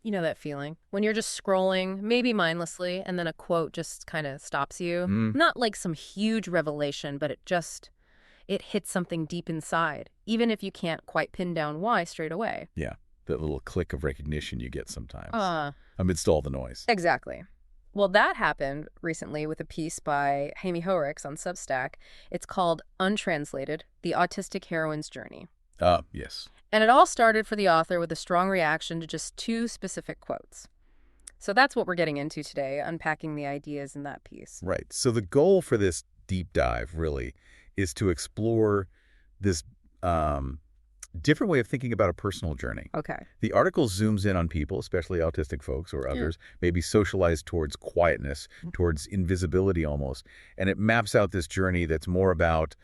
You know that feeling? When you're just scrolling, maybe mindlessly, and then a quote just kind of stops you. Mm, Not like some huge revelation, but it hits something deep inside, even if you can't quite pin down why straight away. yeah, that little click of recognition you get sometimes Uh, amidst all the noise. exactly. Well, that happened recently with a piece by Jaime Hoerricks on Substack. It's called Untranslated, The Autistic Heroine's Journey. Yes. And it all started for the author with a strong reaction to just two specific quotes. So that's what we're getting into today, unpacking the ideas in that piece. Right. So the goal for this deep dive really is to explore this different way of thinking about a personal journey. Okay. The article zooms in on people, especially autistic folks or others, maybe socialized towards quietness, towards invisibility almost, and it maps out this journey that's more about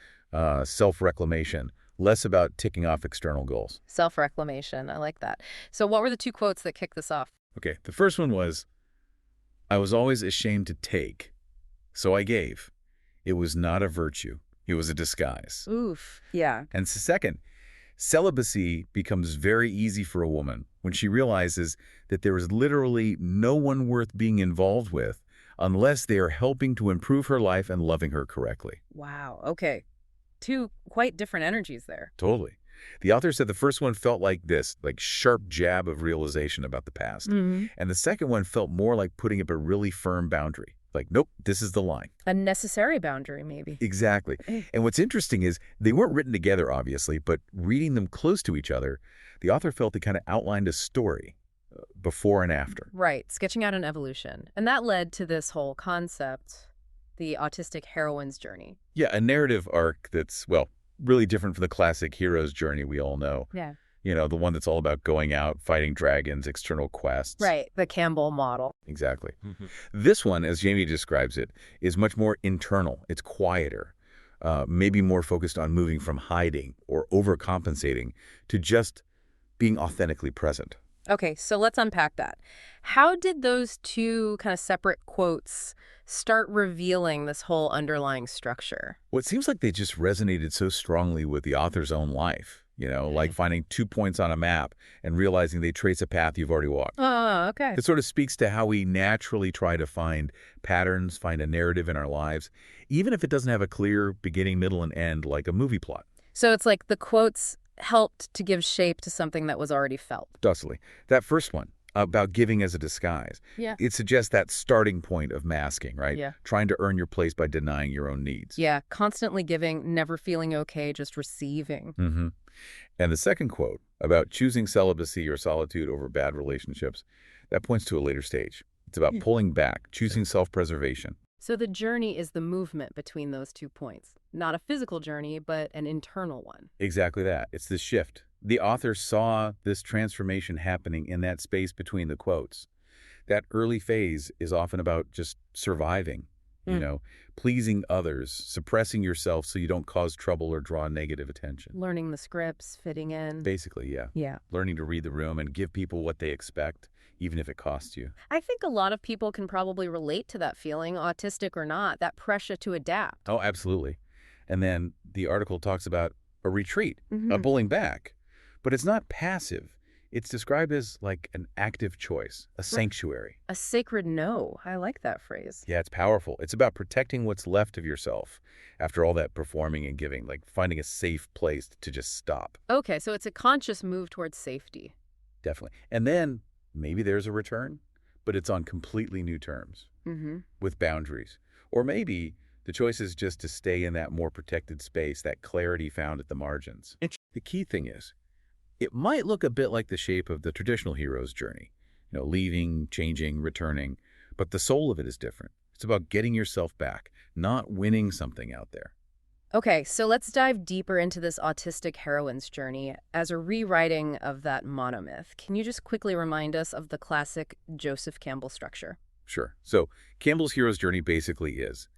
self-reclamation, less about ticking off external goals. Self-reclamation. I like that. So what were the two quotes that kicked this off? Okay, the first one was, "I was always ashamed to take, so I gave. It was not a virtue. It was a disguise." Oof. Yeah. And second, celibacy becomes very easy for a woman when she realizes that there is literally no one worth being involved with unless they are helping to improve her life and loving her correctly. Wow. Okay. Two quite different energies there. Totally. The author said the first one felt like this, like sharp jab of realization about the past. Mm-hmm. And the second one felt more like putting up a really firm boundary. Like, nope, this is the line. A necessary boundary, maybe. Exactly. And what's interesting is they weren't written together, obviously, but reading them close to each other, the author felt they kind of outlined a story before and after. Right. Sketching out an evolution. And that led to this whole concept, the autistic heroine's journey. Yeah, a narrative arc that's, well, really different from the classic hero's journey we all know. Yeah. You know, the one that's all about going out, fighting dragons, external quests. Right. The Campbell model. Exactly. This one, as Jamie describes it, is much more internal. It's quieter, maybe more focused on moving from hiding or overcompensating to just being authentically present. Okay, so let's unpack that. How did those two kind of separate quotes start revealing this whole underlying structure? Well, it seems like they just resonated so strongly with the author's own life, you know, like finding 2 points on a map and realizing they trace a path you've already walked. Oh, okay. It sort of speaks to how we naturally try to find patterns, find a narrative in our lives, even if it doesn't have a clear beginning, middle, and end like a movie plot. So it's like the quotes helped to give shape to something that was already felt. Dustily. That first one, about giving as a disguise, Yeah. it suggests that starting point of masking, right? Yeah. Trying to earn your place by denying your own needs. Yeah, constantly giving, never feeling okay, just receiving. Mm-hmm. And the second quote, about choosing celibacy or solitude over bad relationships, that points to a later stage. It's about pulling back, choosing self-preservation. So the journey is the movement between those 2 points. Not a physical journey, but an internal one. Exactly that. It's the shift. The author saw this transformation happening in that space between the quotes. That early phase is often about just surviving, you know, pleasing others, suppressing yourself so you don't cause trouble or draw negative attention. Learning the scripts, fitting in. Basically, yeah. Yeah. Learning to read the room and give people what they expect, even if it costs you. I think a lot of people can probably relate to that feeling, autistic or not, that pressure to adapt. Oh, absolutely. And then the article talks about a retreat, a Mhm. pulling back. But it's not passive. It's described as like an active choice, a sanctuary. A sacred no. I like that phrase. Yeah, it's powerful. It's about protecting what's left of yourself after all that performing and giving, like finding a safe place to just stop. Okay, so it's a conscious move towards safety. Definitely. And then maybe there's a return, but it's on completely new terms Mm-hmm. with boundaries. Or maybe the choice is just to stay in that more protected space, that clarity found at the margins. The key thing is, it might look a bit like the shape of the traditional hero's journey, you know, leaving, changing, returning, but the soul of it is different. It's about getting yourself back, not winning something out there. Okay, so let's dive deeper into this autistic heroine's journey as a rewriting of that monomyth. Can you just quickly remind us of the classic Joseph Campbell structure? Sure. So Campbell's hero's journey basically is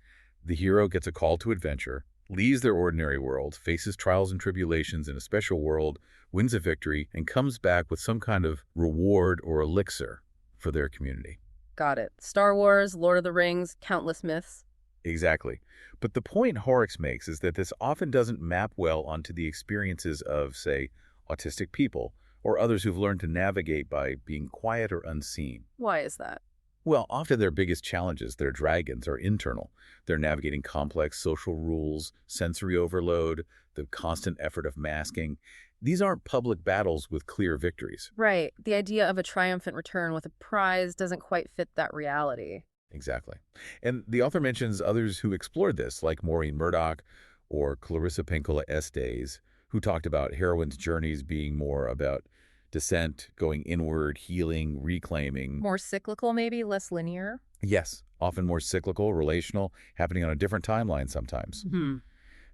the hero gets a call to adventure, leaves their ordinary world, faces trials and tribulations in a special world, wins a victory, and comes back with some kind of reward or elixir for their community. Got it. Star Wars, Lord of the Rings, countless myths. Exactly. But the point Hoerricks makes is that this often doesn't map well onto the experiences of, say, autistic people or others who've learned to navigate by being quiet or unseen. Why is that? Well, often their biggest challenges, their dragons, are internal. They're navigating complex social rules, sensory overload, the constant effort of masking. These aren't public battles with clear victories. Right. The idea of a triumphant return with a prize doesn't quite fit that reality. Exactly. And the author mentions others who explored this, like Maureen Murdoch or Clarissa Pinkola Estes, who talked about heroines' journeys being more about descent, going inward, healing, reclaiming. More cyclical, maybe, less linear? Yes, often more cyclical, relational, happening on a different timeline sometimes. Hmm.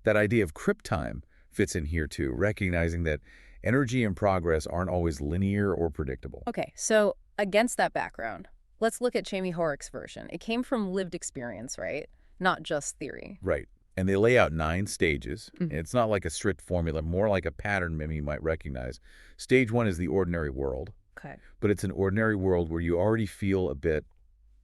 That idea of crypt time fits in here too, recognizing that energy and progress aren't always linear or predictable. Okay, so against that background, let's look at Jaime Hoerricks' version. It came from lived experience, right? Not just theory. Right. And they lay out 9 stages. Mhm. It's not like a strict formula, more like a pattern maybe you might recognize. Stage 1 is the ordinary world, Okay. but it's an ordinary world where you already feel a bit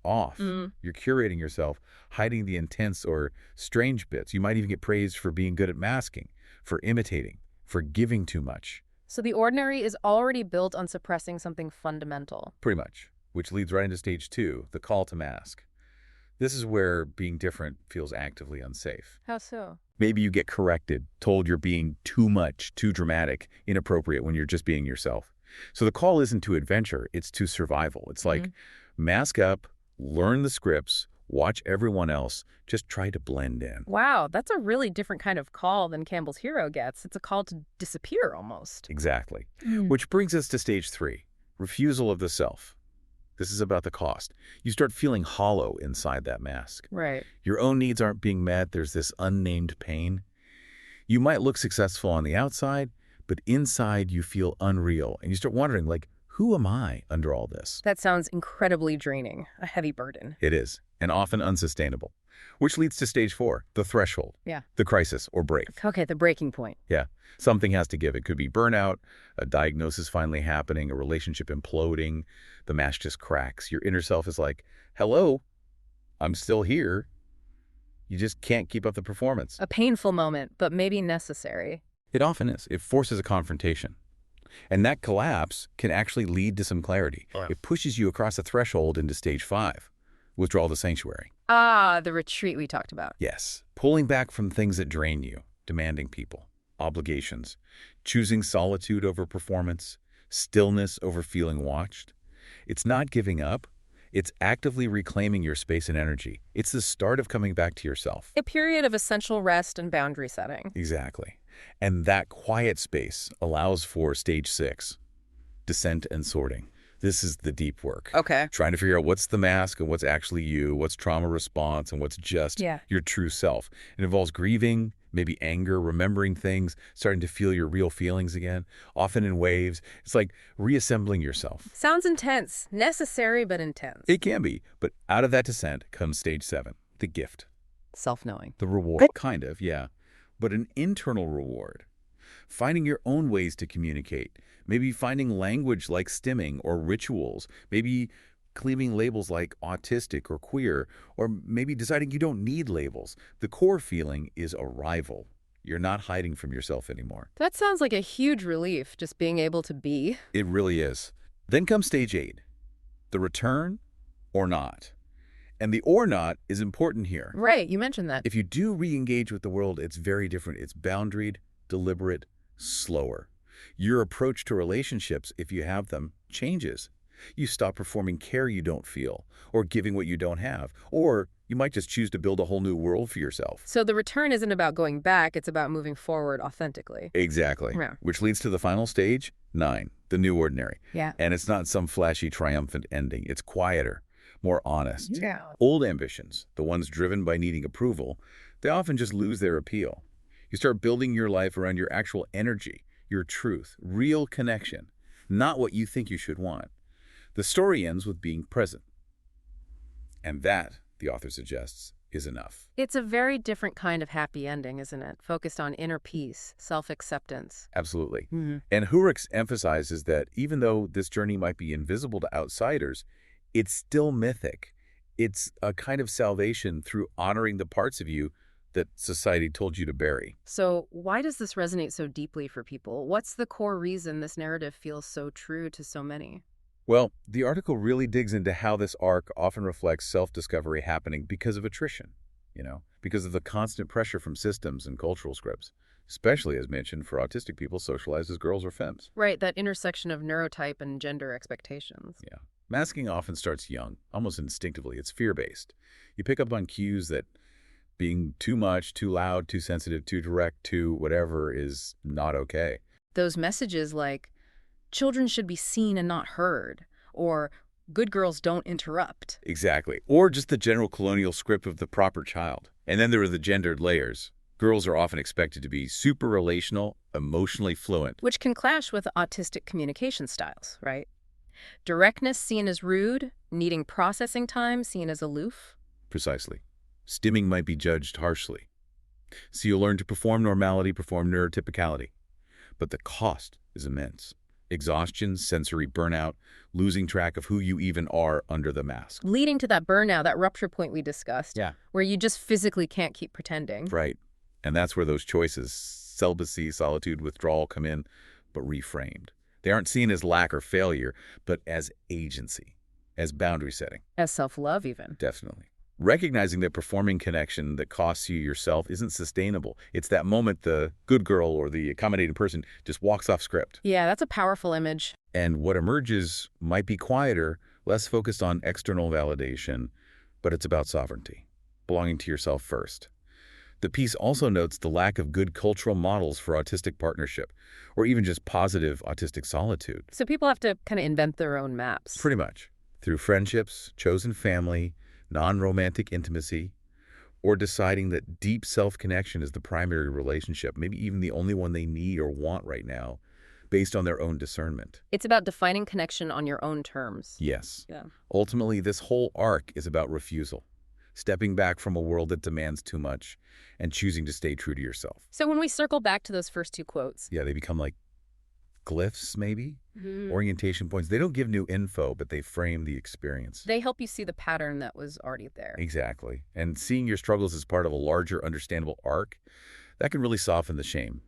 off. Mm. You're curating yourself, hiding the intense or strange bits. You might even get praised for being good at masking, for imitating, for giving too much, So the ordinary is already built on suppressing something fundamental. pretty much, which leads right into stage 2, the call to mask. This is where being different feels actively unsafe. How so? Maybe you get corrected, told you're being too much, too dramatic, inappropriate when you're just being yourself. So the call isn't to adventure, it's to survival. It's like mask up, learn the scripts, watch everyone else, just try to blend in. Wow, that's a really different kind of call than Campbell's hero gets. It's a call to disappear almost. Exactly. Which brings us to stage 3, refusal of the self. This is about the cost. You start feeling hollow inside that mask. Right. Your own needs aren't being met. There's this unnamed pain. You might look successful on the outside, but inside you feel unreal. And you start wondering, like, who am I under all this? That sounds incredibly draining, a heavy burden. It is, and often unsustainable. Which leads to stage 4, the threshold. Yeah. The crisis or break. Okay, the breaking point. Yeah, something has to give. It could be burnout, a diagnosis finally happening, a relationship imploding, the mask just cracks. Your inner self is like, hello, I'm still here. You just can't keep up the performance. A painful moment, but maybe necessary. It often is. It forces a confrontation. And that collapse can actually lead to some clarity. Oh, yeah. It pushes you across the threshold into stage 5, withdrawal to sanctuary. Ah, the retreat we talked about. Yes, pulling back from things that drain you, demanding people, obligations, choosing solitude over performance, stillness over feeling watched. It's not giving up. It's actively reclaiming your space and energy. It's the start of coming back to yourself. A period of essential rest and boundary setting. Exactly. And that quiet space allows for stage 6, descent and sorting. This is the deep work. Okay. Trying to figure out what's the mask and what's actually you, what's trauma response and what's just Yeah. your true self. It involves grieving, maybe anger, remembering things, starting to feel your real feelings again, often in waves. It's like reassembling yourself. Sounds intense. Necessary, but intense. It can be, but out of that descent comes stage 7, the gift, Self-knowing. the reward. Kind of, yeah, but an internal reward. Finding your own ways to communicate, maybe finding language like stimming or rituals, maybe claiming labels like autistic or queer, or maybe deciding you don't need labels. The core feeling is arrival. You're not hiding from yourself anymore. That sounds like a huge relief, just being able to be. It really is. Then comes stage 8, the return or not. And the or not is important here. Right, you mentioned that. If you do re-engage with the world, it's very different. It's boundaried, deliberate, slower. Your approach to relationships, if you have them, changes. You stop performing care you don't feel, or giving what you don't have, or you might just choose to build a whole new world for yourself. So the return isn't about going back, it's about moving forward authentically. Exactly. Yeah. Which leads to the final stage, 9, the new ordinary. Yeah. And it's not some flashy, triumphant ending. It's quieter, more honest. Yeah. Old ambitions, the ones driven by needing approval, they often just lose their appeal. You start building your life around your actual energy, your truth, real connection, not what you think you should want. The story ends with being present. And that, the author suggests, is enough. It's a very different kind of happy ending, isn't it? Focused on inner peace, self-acceptance. Absolutely. Mm-hmm. And Hoerricks emphasizes that even though this journey might be invisible to outsiders, it's still mythic. It's a kind of salvation through honoring the parts of you that society told you to bury. So why does this resonate so deeply for people? What's the core reason this narrative feels so true to so many? Well, the article really digs into how this arc often reflects self-discovery happening because of attrition, because of the constant pressure from systems and cultural scripts, especially, as mentioned, for autistic people socialized as girls or femmes. Right, that intersection of neurotype and gender expectations. Yeah. Masking often starts young, almost instinctively. It's fear-based. You pick up on cues that being too much, too loud, too sensitive, too direct, too whatever is not okay. Those messages like, children should be seen and not heard, or good girls don't interrupt. Exactly. Or just the general colonial script of the proper child. And then there are the gendered layers. Girls are often expected to be super relational, emotionally fluent. Which can clash with autistic communication styles, right? Directness seen as rude, needing processing time seen as aloof. Precisely. Stimming might be judged harshly. So you learn to perform normality, perform neurotypicality. But the cost is immense. Exhaustion, sensory burnout, losing track of who you even are under the mask. Leading to that burnout, that rupture point we discussed. Yeah. Where you just physically can't keep pretending. Right. And that's where those choices, celibacy, solitude, withdrawal, come in, but reframed. They aren't seen as lack or failure, but as agency, as boundary setting. As self-love, even. Definitely. Recognizing that performing connection that costs you yourself isn't sustainable. It's that moment the good girl or the accommodating person just walks off script. Yeah, that's a powerful image. And what emerges might be quieter, less focused on external validation, but it's about sovereignty, belonging to yourself first. The piece also notes the lack of good cultural models for autistic partnership, or even just positive autistic solitude. So people have to kind of invent their own maps. Pretty much. Through friendships, chosen family, non-romantic intimacy, or deciding that deep self-connection is the primary relationship, maybe even the only one they need or want right now, based on their own discernment. It's about defining connection on your own terms. Yes. Yeah. Ultimately, this whole arc is about refusal, stepping back from a world that demands too much and choosing to stay true to yourself. So when we circle back to those first two quotes. Yeah, they become like glyphs, maybe? Orientation points. They don't give new info, but they frame the experience. They help you see the pattern that was already there. Exactly. And seeing your struggles as part of a larger, understandable arc, that can really soften the shame,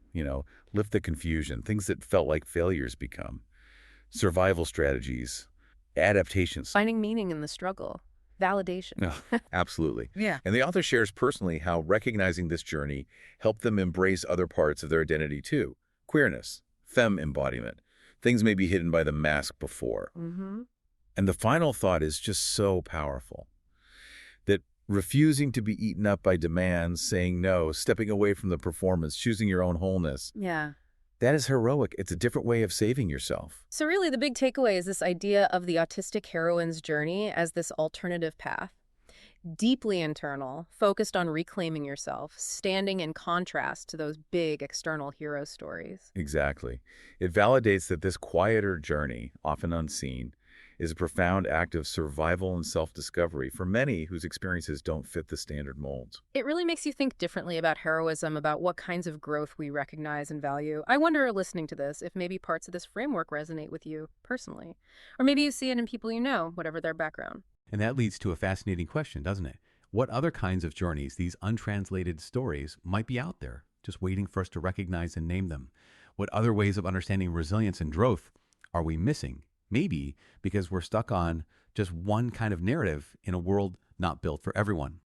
lift the confusion, things that felt like failures become. Survival strategies, adaptations. Finding meaning in the struggle. Validation. No, absolutely. Yeah. And the author shares personally how recognizing this journey helped them embrace other parts of their identity too. Queerness, femme embodiment. Things may be hidden by the mask before. And the final thought is just so powerful. That refusing to be eaten up by demands, saying no, stepping away from the performance, choosing your own wholeness. Yeah. That is heroic. It's a different way of saving yourself. So really the big takeaway is this idea of the autistic heroine's journey as this alternative path. Deeply internal, focused on reclaiming yourself, standing in contrast to those big external hero stories. Exactly. It validates that this quieter journey, often unseen, is a profound act of survival and self-discovery for many whose experiences don't fit the standard molds. It really makes you think differently about heroism, about what kinds of growth we recognize and value. I wonder, listening to this, if maybe parts of this framework resonate with you personally. Or maybe you see it in people you know, whatever their background. And that leads to a fascinating question, doesn't it? What other kinds of journeys, these untranslated stories, might be out there, just waiting for us to recognize and name them? What other ways of understanding resilience and growth are we missing? Maybe because we're stuck on just one kind of narrative in a world not built for everyone.